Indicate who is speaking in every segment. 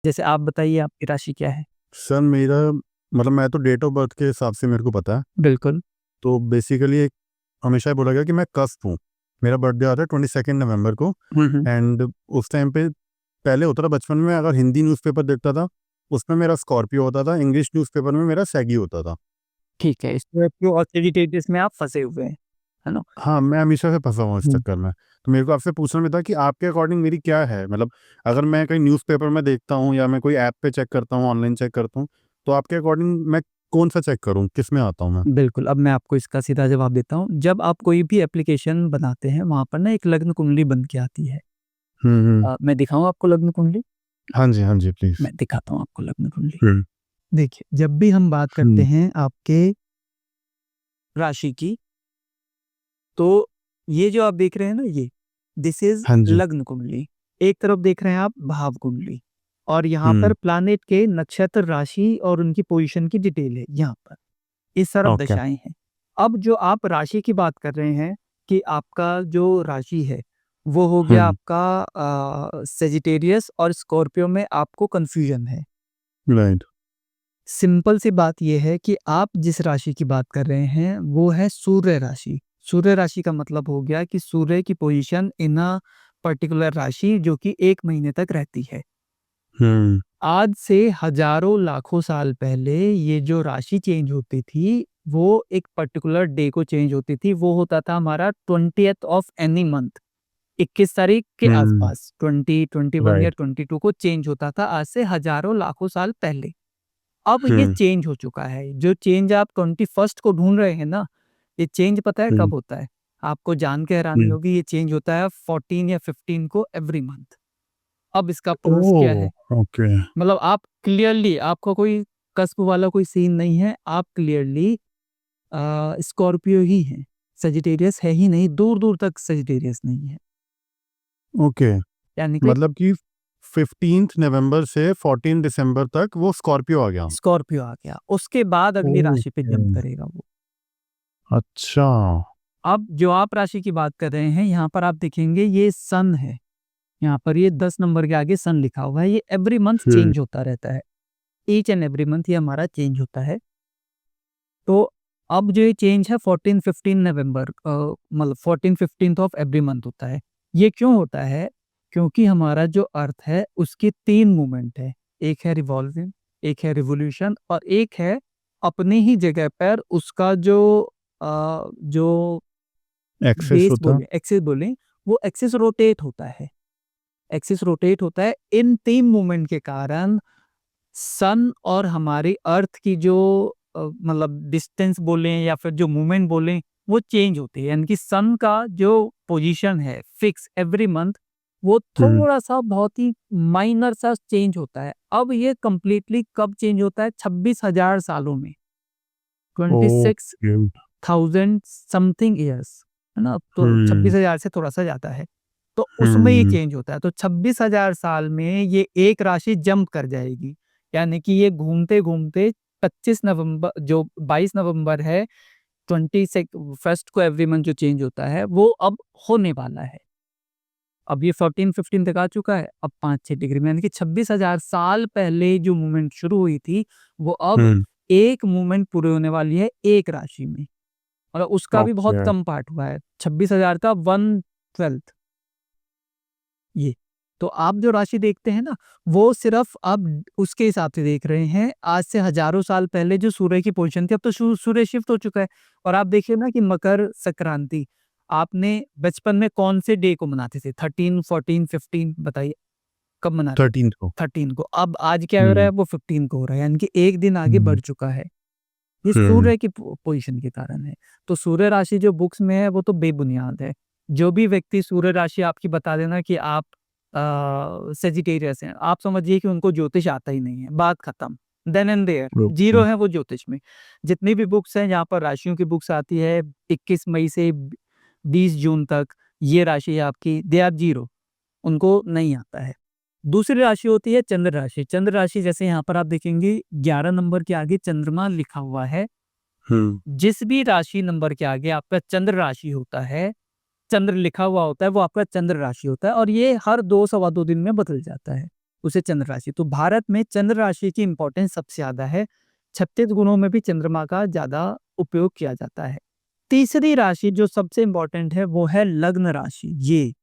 Speaker 1: जैसे आप बताइए आपकी राशि क्या है?
Speaker 2: सर मेरा मतलब मैं तो डेट ऑफ बर्थ के हिसाब से मेरे को पता है।
Speaker 1: बिल्कुल।
Speaker 2: तो बेसिकली हमेशा ही बोला गया कि मैं कस्प हूँ। मेरा बर्थडे आता है 22 नवंबर को।
Speaker 1: हम्म।
Speaker 2: एंड उस टाइम पे पहले होता था बचपन में, अगर हिंदी न्यूज़पेपर देखता था उसमें मेरा स्कॉर्पियो होता था, इंग्लिश न्यूज़पेपर में मेरा सैगी होता था।
Speaker 1: ठीक है, स्कॉर्पियो और सेजिटेरियस में आप फंसे हुए हैं, है ना?
Speaker 2: हाँ, मैं हमेशा से फंसा हुआ इस
Speaker 1: हम्म।
Speaker 2: चक्कर में। तो मेरे को आपसे पूछना भी था कि आपके अकॉर्डिंग मेरी क्या है, मतलब अगर मैं कहीं न्यूज़पेपर में देखता हूँ या मैं कोई ऐप पे चेक करता हूँ, ऑनलाइन चेक करता हूँ, तो आपके अकॉर्डिंग मैं कौन सा चेक करूँ, किस में आता हूँ मैं?
Speaker 1: बिल्कुल, अब मैं आपको इसका सीधा जवाब देता हूँ। जब आप कोई भी एप्लीकेशन बनाते हैं, वहाँ पर ना एक लग्न कुंडली बन के आती है।
Speaker 2: हम्म।
Speaker 1: मैं दिखाऊँ आपको लग्न कुंडली?
Speaker 2: हाँ जी प्लीज।
Speaker 1: मैं दिखाता हूँ आपको लग्न कुंडली।
Speaker 2: हम्म।
Speaker 1: देखिए, जब भी हम बात करते
Speaker 2: हम्म।
Speaker 1: हैं आपके राशि की, तो ये जो आप देख रहे हैं ना, ये दिस इज
Speaker 2: हाँ जी।
Speaker 1: लग्न कुंडली। एक तरफ देख रहे हैं आप भाव कुंडली, और यहाँ पर
Speaker 2: हम्म।
Speaker 1: प्लैनेट के नक्षत्र, राशि और उनकी पोजीशन की डिटेल है यहाँ पर। इस तरफ
Speaker 2: ओके।
Speaker 1: दशाएं हैं। अब जो आप राशि की बात कर रहे हैं कि आपका जो राशि है वो हो गया
Speaker 2: हम्म।
Speaker 1: आपका सेजिटेरियस, और स्कॉर्पियो में आपको कंफ्यूजन है।
Speaker 2: राइट।
Speaker 1: सिंपल सी बात यह है कि आप जिस राशि की बात कर रहे हैं वो है सूर्य राशि। सूर्य राशि का मतलब हो गया कि सूर्य की पोजीशन इन अ पर्टिकुलर राशि जो कि 1 महीने तक रहती है।
Speaker 2: हम्म।
Speaker 1: आज से हजारों लाखों साल पहले ये जो राशि चेंज होती थी, वो एक पर्टिकुलर डे को चेंज होती थी। वो होता था हमारा 20th ऑफ एनी मंथ, 21 तारीख के
Speaker 2: हम्म।
Speaker 1: आसपास, 20, 21 या
Speaker 2: राइट।
Speaker 1: 22 को चेंज होता था, आज से हजारों लाखों साल पहले। अब ये
Speaker 2: हम्म।
Speaker 1: चेंज हो चुका है। जो चेंज आप 21st को ढूंढ रहे हैं ना, ये चेंज पता है
Speaker 2: हम्म।
Speaker 1: कब होता है? आपको जान के हैरानी
Speaker 2: हम्म।
Speaker 1: होगी, ये चेंज होता है 14 या 15 को एवरी मंथ। अब इसका प्रूफ क्या है?
Speaker 2: Oh okay.
Speaker 1: मतलब आप क्लियरली, आपका कोई कस्प वाला कोई सीन नहीं है, आप क्लियरली स्कॉर्पियो ही हैं। सेजिटेरियस है ही नहीं, दूर दूर तक सेजिटेरियस नहीं है।
Speaker 2: ओके,
Speaker 1: यानी कि
Speaker 2: मतलब कि 15 नवंबर से 14 दिसंबर तक वो स्कॉर्पियो आ गया।
Speaker 1: स्कॉर्पियो आ गया, उसके बाद अगली राशि पे
Speaker 2: ओके।
Speaker 1: जंप करेगा वो।
Speaker 2: अच्छा।
Speaker 1: अब जो आप राशि की बात कर रहे हैं, यहाँ पर आप देखेंगे ये सन है। यहाँ पर ये 10 नंबर के आगे सन लिखा हुआ है। ये एवरी मंथ
Speaker 2: हम्म।
Speaker 1: चेंज होता रहता है। ईच एंड एवरी मंथ ये हमारा चेंज होता है। तो अब जो ये चेंज है 14-15 नवंबर, मतलब 14-15 ऑफ एवरी मंथ होता है। ये क्यों होता है? क्योंकि हमारा जो अर्थ है उसकी 3 मूवमेंट है। एक है रिवॉल्विंग, एक है रिवोल्यूशन, और एक है अपनी ही जगह पर उसका जो जो
Speaker 2: एक्सेस
Speaker 1: बेस
Speaker 2: होता।
Speaker 1: बोले, एक्सिस बोले, वो एक्सिस रोटेट होता है। एक्सिस रोटेट होता है। इन 3 मूवमेंट के कारण सन और हमारी अर्थ की जो मतलब डिस्टेंस बोलें या फिर जो मूवमेंट बोलें, वो चेंज होती है। यानी कि सन का जो पोजीशन है फिक्स एवरी मंथ, वो
Speaker 2: हम्म।
Speaker 1: थोड़ा सा बहुत ही माइनर सा चेंज होता है। अब ये कंप्लीटली कब चेंज होता है? 26,000 सालों में, 26,000
Speaker 2: ओके।
Speaker 1: समथिंग ईयर्स, है ना? तो
Speaker 2: हम्म।
Speaker 1: 26,000 से थोड़ा सा ज्यादा है। तो उसमें ये
Speaker 2: हम्म।
Speaker 1: चेंज होता है। तो 26,000 साल में ये एक राशि जंप कर जाएगी। यानी कि ये घूमते घूमते 25 नवंबर, जो 22 नवंबर है, 21st को एवरी मंथ जो चेंज होता है, वो अब होने वाला है। अब ये 14-15 तक आ चुका है, अब 5-6 डिग्री में, यानी कि 26,000 साल पहले जो मूवमेंट शुरू हुई थी, वो अब
Speaker 2: हम्म।
Speaker 1: एक मूवमेंट पूरी होने वाली है एक राशि में। और उसका भी बहुत
Speaker 2: ओके।
Speaker 1: कम पार्ट हुआ है, 26,000 का 1/12 ये। तो आप जो राशि देखते हैं ना, वो सिर्फ अब उसके हिसाब से देख रहे हैं। आज से हजारों साल पहले जो सूर्य की पोजीशन थी, अब तो सूर्य शिफ्ट हो चुका है। और आप देखिए ना कि मकर संक्रांति, आपने बचपन में कौन से डे को मनाते थे? 13, 14, 15 बताइए, कब मनाते थे?
Speaker 2: 13 को।
Speaker 1: 13 को। अब आज क्या हो रहा है?
Speaker 2: हम्म।
Speaker 1: वो 15 को हो रहा है, यानी कि एक दिन आगे
Speaker 2: हम्म।
Speaker 1: बढ़ चुका है। ये
Speaker 2: हम्म।
Speaker 1: सूर्य की पोजीशन के कारण है। तो सूर्य राशि जो बुक्स में है वो तो बेबुनियाद है। जो भी व्यक्ति सूर्य राशि आपकी बता देना कि आप सेजिटेरियस हैं, आप समझिए कि उनको ज्योतिष आता ही नहीं है, बात खत्म। Then and there
Speaker 2: okay.
Speaker 1: Zero है वो ज्योतिष में। जितनी भी बुक्स हैं जहाँ पर राशियों की बुक्स आती है, 21 मई से 20 जून तक, ये राशि है आपकी, दे आर जीरो, उनको नहीं आता है। दूसरी राशि होती है चंद्र राशि। चंद्र राशि जैसे यहाँ पर आप देखेंगे 11 नंबर के आगे चंद्रमा लिखा हुआ है।
Speaker 2: हम्म।
Speaker 1: जिस भी राशि नंबर के आगे आपका चंद्र राशि होता है, चंद्र लिखा हुआ होता है, वो आपका चंद्र राशि होता है, और ये हर 2 सवा 2 दिन में बदल जाता है। उसे चंद्र राशि। तो भारत में चंद्र राशि की इंपॉर्टेंस सबसे ज़्यादा है। 36 गुणों में भी चंद्रमा का ज़्यादा उपयोग किया जाता है। तीसरी राशि जो सबसे इंपॉर्टेंट है वो है लग्न राशि। ये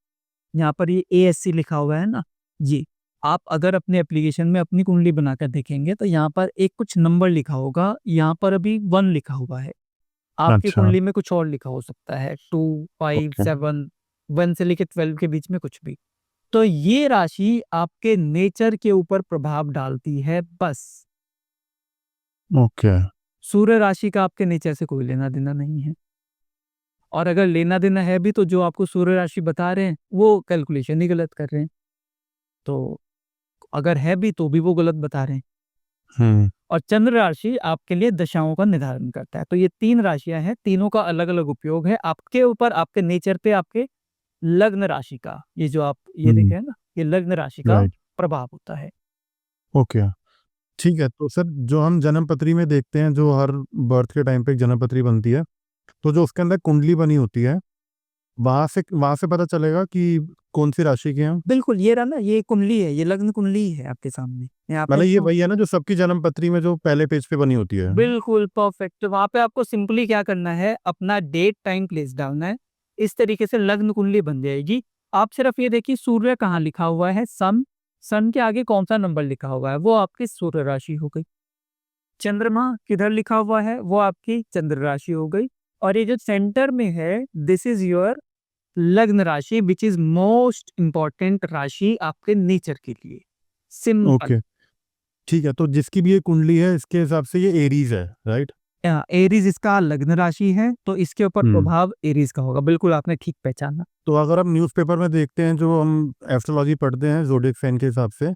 Speaker 1: यहाँ पर ये ASC लिखा हुआ है ना, ये आप अगर अपने एप्लीकेशन में अपनी कुंडली बनाकर देखेंगे तो यहाँ पर एक कुछ नंबर लिखा होगा, यहाँ पर अभी 1 लिखा हुआ है। आपकी
Speaker 2: अच्छा,
Speaker 1: कुंडली में कुछ और लिखा हो सकता है, 2, 5,
Speaker 2: ओके,
Speaker 1: 7, 1 से लेके 12 के बीच में कुछ भी। तो ये राशि आपके नेचर के ऊपर प्रभाव डालती है बस।
Speaker 2: ओके,
Speaker 1: सूर्य राशि का आपके नेचर से कोई लेना-देना नहीं है। और अगर लेना-देना है भी तो जो आपको सूर्य राशि बता रहे हैं, वो कैलकुलेशन ही गलत कर रहे हैं। तो अगर है भी तो भी वो गलत बता रहे हैं।
Speaker 2: हुँ,
Speaker 1: और चंद्र राशि आपके लिए दशाओं का निर्धारण करता है। तो ये 3 राशियाँ हैं, तीनों का अलग-अलग उपयोग है आपके ऊपर, आपके नेचर पे, आपके लग्न राशि का। ये जो आप ये देख
Speaker 2: हुँ,
Speaker 1: रहे हैं ना, ये लग्न राशि का
Speaker 2: राइट,
Speaker 1: प्रभाव होता है।
Speaker 2: ओके। ठीक है, तो सर जो हम जन्मपत्री में देखते हैं, जो हर बर्थ के टाइम पे एक जन्मपत्री बनती है, तो जो उसके अंदर कुंडली बनी होती है, वहाँ से पता चलेगा कि कौन-सी राशि के हैं हम?
Speaker 1: बिल्कुल, ये रहा ना, ये कुंडली है, ये लग्न कुंडली है आपके सामने। यहाँ पे
Speaker 2: मतलब ये
Speaker 1: तो
Speaker 2: वही है ना जो सबकी जन्मपत्री में जो पहले पेज पे बनी होती है?
Speaker 1: बिल्कुल परफेक्ट। तो वहाँ पे आपको सिंपली क्या करना है, अपना डेट, टाइम, प्लेस डालना है। इस तरीके से लग्न कुंडली बन जाएगी। आप सिर्फ ये देखिए सूर्य कहाँ लिखा हुआ है, सन, सन के आगे कौन-सा नंबर लिखा हुआ है, वो आपकी सूर्य राशि हो गई। चंद्रमा किधर लिखा हुआ है, वो आपकी चंद्र राशि हो गई। और ये जो सेंटर में है, दिस इज़ योर लग्न राशि व्हिच इज़ मोस्ट इम्पोर्टेंट राशि आपके नेचर के लिए। सिंपल।
Speaker 2: ओके, ठीक है, तो जिसकी भी ये कुंडली है, इसके हिसाब से ये एरीज़ है, राइट?
Speaker 1: एरीज इसका लग्न राशि है, तो इसके ऊपर
Speaker 2: हुँ,
Speaker 1: प्रभाव एरीज का होगा। बिल्कुल आपने ठीक पहचाना।
Speaker 2: तो अगर हम न्यूज़पेपर में देखते हैं, जो हम एस्ट्रोलॉजी पढ़ते हैं ज़ोडिएक साइन के हिसाब से,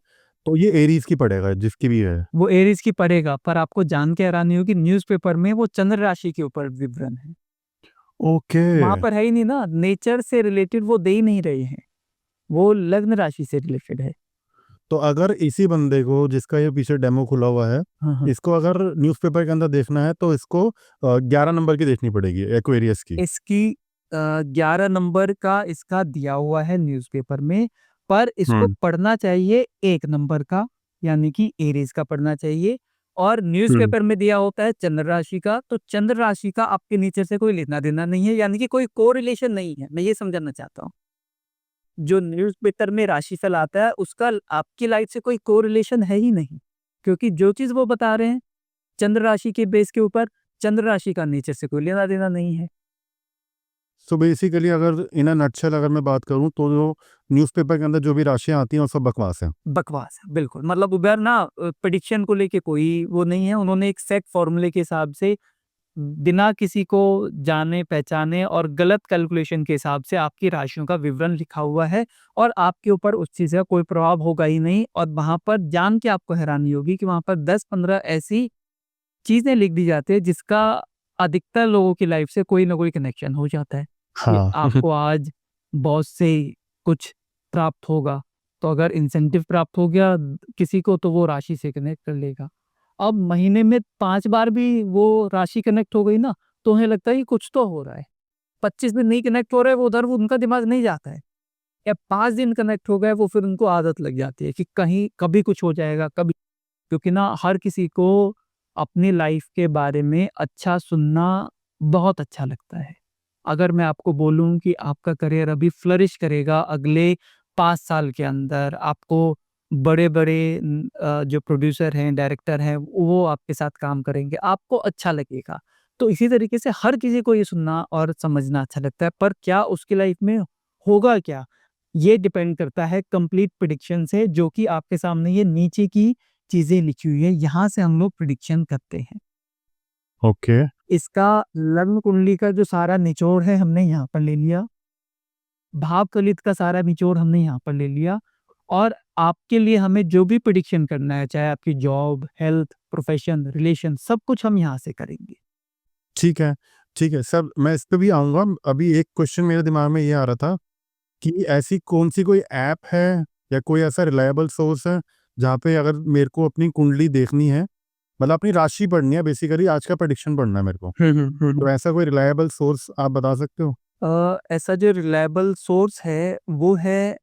Speaker 2: तो ये एरीज़ की पड़ेगा, जिसकी भी है।
Speaker 1: वो एरीज की पड़ेगा, पर आपको जान के हैरानी होगी न्यूज़पेपर में वो चंद्र राशि के ऊपर विवरण है।
Speaker 2: ओके।
Speaker 1: वहाँ पर है ही नहीं ना, नेचर से रिलेटेड वो दे ही नहीं रहे हैं। वो लग्न राशि से रिलेटेड है।
Speaker 2: तो अगर इसी बंदे को, जिसका ये पीछे डेमो खुला हुआ है,
Speaker 1: हाँ, हाँ।
Speaker 2: इसको अगर न्यूज़पेपर के अंदर देखना है, तो इसको 11 नंबर की देखनी पड़ेगी, एक्वेरियस की।
Speaker 1: इसकी 11 नंबर का इसका दिया हुआ है न्यूज़पेपर में, पर इसको
Speaker 2: हुँ,
Speaker 1: पढ़ना चाहिए 1 नंबर का, यानी कि एरीज़ का पढ़ना चाहिए। और
Speaker 2: हुँ,
Speaker 1: न्यूज़पेपर में दिया होता है चंद्र राशि का, तो चंद्र राशि का आपके नेचर से कोई लेना-देना नहीं है, यानी कि कोई कोरिलेशन नहीं है। मैं ये समझाना चाहता हूँ। जो न्यूज़पेपर में राशिफल आता है, उसका आपकी लाइफ से कोई कोरिलेशन है ही नहीं। क्योंकि जो चीज़ वो बता रहे हैं, चंद्र राशि के बेस के ऊपर, चंद्र राशि का नेचर से कोई लेना-देना नहीं है।
Speaker 2: सो बेसिकली अगर इन अ नटशेल अगर मैं बात करूँ, तो जो न्यूज़पेपर के अंदर जो भी राशियाँ आती हैं, वो सब बकवास हैं।
Speaker 1: बकवास है, बिल्कुल। मतलब उधर ना प्रेडिक्शन को लेके कोई वो नहीं है। उन्होंने एक सेट फॉर्मूले के हिसाब से बिना किसी को जाने-पहचाने और गलत कैलकुलेशन के हिसाब से आपकी राशियों का विवरण लिखा हुआ है और आपके ऊपर उस चीज़ का कोई प्रभाव होगा ही नहीं। और वहाँ पर जान के आपको हैरानी होगी कि वहाँ पर 10-15 ऐसी चीज़ें लिख दी जाती है जिसका अधिकतर लोगों की लाइफ से कोई ना कोई कनेक्शन हो जाता है। कि
Speaker 2: हाँ।
Speaker 1: आपको आज बॉस से कुछ प्राप्त होगा, तो अगर इंसेंटिव प्राप्त हो गया किसी को तो वो राशि से कनेक्ट कर लेगा। अब महीने में 5 बार भी वो राशि कनेक्ट हो गई ना, तो उन्हें लगता है कि कुछ तो हो रहा है। 25 दिन नहीं कनेक्ट हो रहा है, वो उधर वो उनका दिमाग नहीं जाता है। या 5 दिन कनेक्ट हो गए, वो फिर उनको आदत लग जाती है कि कहीं कभी कुछ हो जाएगा, कभी। क्योंकि ना हर किसी को अपनी लाइफ के बारे में अच्छा सुनना बहुत अच्छा लगता है। अगर मैं आपको बोलूँ कि आपका करियर अभी फ्लरिश करेगा अगले 5 साल के अंदर, आपको बड़े-बड़े जो प्रोड्यूसर हैं, डायरेक्टर हैं, वो आपके साथ काम करेंगे, आपको अच्छा लगेगा। तो इसी तरीके से हर किसी को ये सुनना और समझना अच्छा लगता है, पर क्या उसकी लाइफ में होगा क्या? ये डिपेंड करता है कंप्लीट प्रेडिक्शन से, जो कि आपके सामने ये नीचे की चीज़ें लिखी हुई है, यहाँ से हम लोग प्रेडिक्शन करते हैं।
Speaker 2: ओके,
Speaker 1: इसका लग्न कुंडली का जो सारा निचोड़ है हमने यहाँ पर ले लिया, भाव कलित का सारा निचोड़ हमने यहाँ पर ले लिया और आपके लिए हमें जो भी प्रेडिक्शन करना है, चाहे आपकी जॉब, हेल्थ, प्रोफेशन, रिलेशन, सब कुछ हम यहाँ से करेंगे।
Speaker 2: ठीक है, ठीक है। सर, मैं इस पे भी आऊँगा। अभी एक क्वेश्चन मेरे दिमाग में ये आ रहा था कि ऐसी कौन-सी कोई ऐप है या कोई ऐसा रिलायबल सोर्स है, जहाँ पे अगर मेरे को अपनी कुंडली देखनी है, मतलब अपनी राशि पढ़नी है, बेसिकली आज का प्रेडिक्शन पढ़ना है मेरे को। तो ऐसा कोई रिलायबल सोर्स आप बता सकते हो?
Speaker 1: ऐसा जो रिलायबल सोर्स है, वो है